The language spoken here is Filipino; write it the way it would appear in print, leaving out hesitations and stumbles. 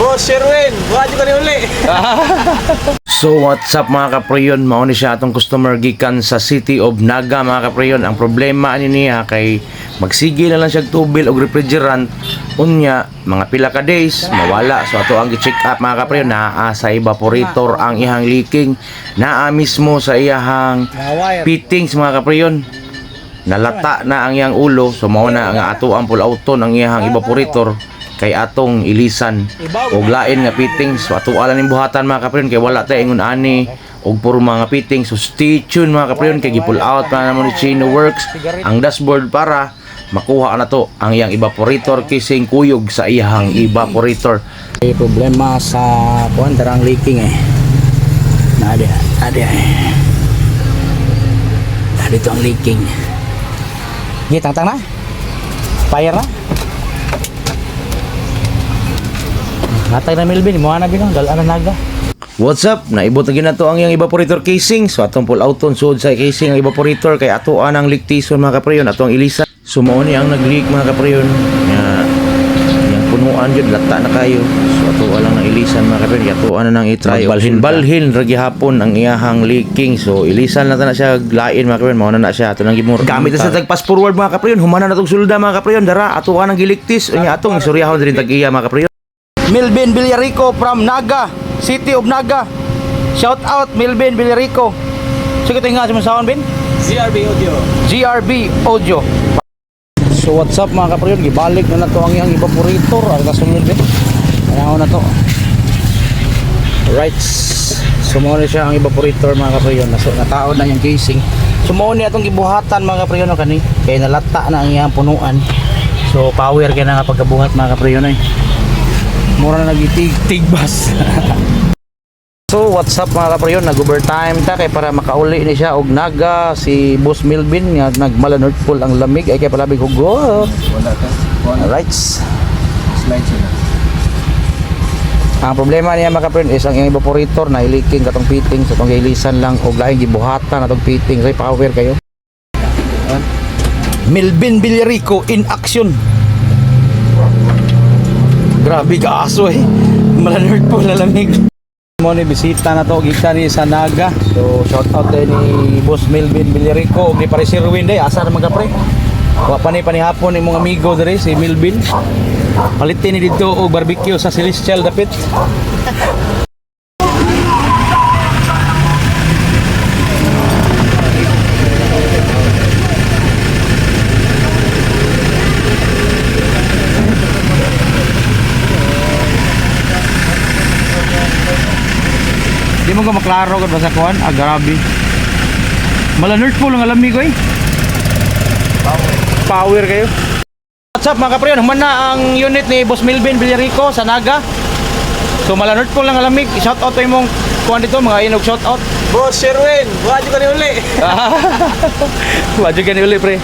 Boss Sherwin, buhat ko ni uli. So what's up mga kapreyon, mao ni siya atong customer gikan sa City of Naga mga kapreyon. Ang problema ani niya kay magsige na lang siya tubil og refrigerant unya mga pila ka days mawala. So ato ang gi-check up mga kapreyon, naa sa evaporator ang iyang leaking, naa mismo sa iyang fittings mga kapreyon. Nalata na ang iyang ulo, so mao na nga ato ang pull-outon ang iyang evaporator kay atong ilisan og lain nga fittings. So ato ala ning buhatan mga kapreyon kay wala tay ingon ani og puro mga fittings. So stay tuned mga kapreyon kay gi-pull out pa na mo ni Chino Works ang dashboard para makuha na to ang iyang evaporator kising kuyog sa iyang evaporator. May problema sa kuan darang leaking ada dito ang leaking. Tang na fire na natay na Melvin mo na binong dalan na naga. What's up? Naibot na ginato ang iyang evaporator casing. So atong pull outon sud sa casing ang evaporator kay ato ang liktison mga kapreyon, ato ang ilisan. So mao ni ang nag-leak mga kapreyon. Yang punuan jud lata na kayo. So ato lang ang ilisan mga kapreyon, ato na nang i-try balhin ra gihapon ang iyahang leaking. So ilisan na ta na siya lain mga kapreyon, mao na siya ato nang gimur. Gamit na sa tag fast forward mga kapreyon, humana na tong sulda mga kapreyon, dara ato ang giliktis unya atong isoryahon din tag iya mga kapreyon. Melvin Villarico from Naga, City of Naga. Shout out Melvin Villarico. So kita nga sa masawan bin? GRB Audio. GRB Audio. So what's up mga kapreyon, gibalik na to ang iyang evaporator ang kasunod din. Ayaw na to. Right. Sumo na siya ang evaporator mga kapreyon. Nataon na yung casing. Sumo ni atong gibuhatan mga kapreyon kani kay nalata na ang iyang punuan. So power kay na nga pagkabuhat mga kapreyon ay. Mura na nagitigbas. So what's up mga kapreyon, nag-overtime ta kay para makauli ni siya og Naga si Boss Melvin nga nagmala North Pole ang lamig ay kay palabig hugot. Alright. Slide siya. Ang problema niya mga kapreyon is ang evaporator na leaking katong fitting sa tong ilisan lang og laing gibuhatan atong fitting. Say pa-aware kayo. Melvin Villarico in action. Grabe ka aso malanerd po na lamig. Mo ni bisita na to gikan ni sa Naga. So shout out ni Boss Melvin Villarico og ni pare si Ruin day asa na magapre. Wa pa ni panihapon ni mong amigo diri si Melvin. Palitin ni dito og barbecue sa Celestial dapit. Di mo ka maklaro kad sa kuan, grabe. Malanerd po lang alamig ko Power kayo. What's up mga kapreyon, human na ang unit ni Boss Melvin Villarico sa Naga. So malanerd po lang alamig. Shout out to imong kuan dito mga inog shout out. Boss Sherwin, buhat ko ni uli. Wadyo ka ni uli pre.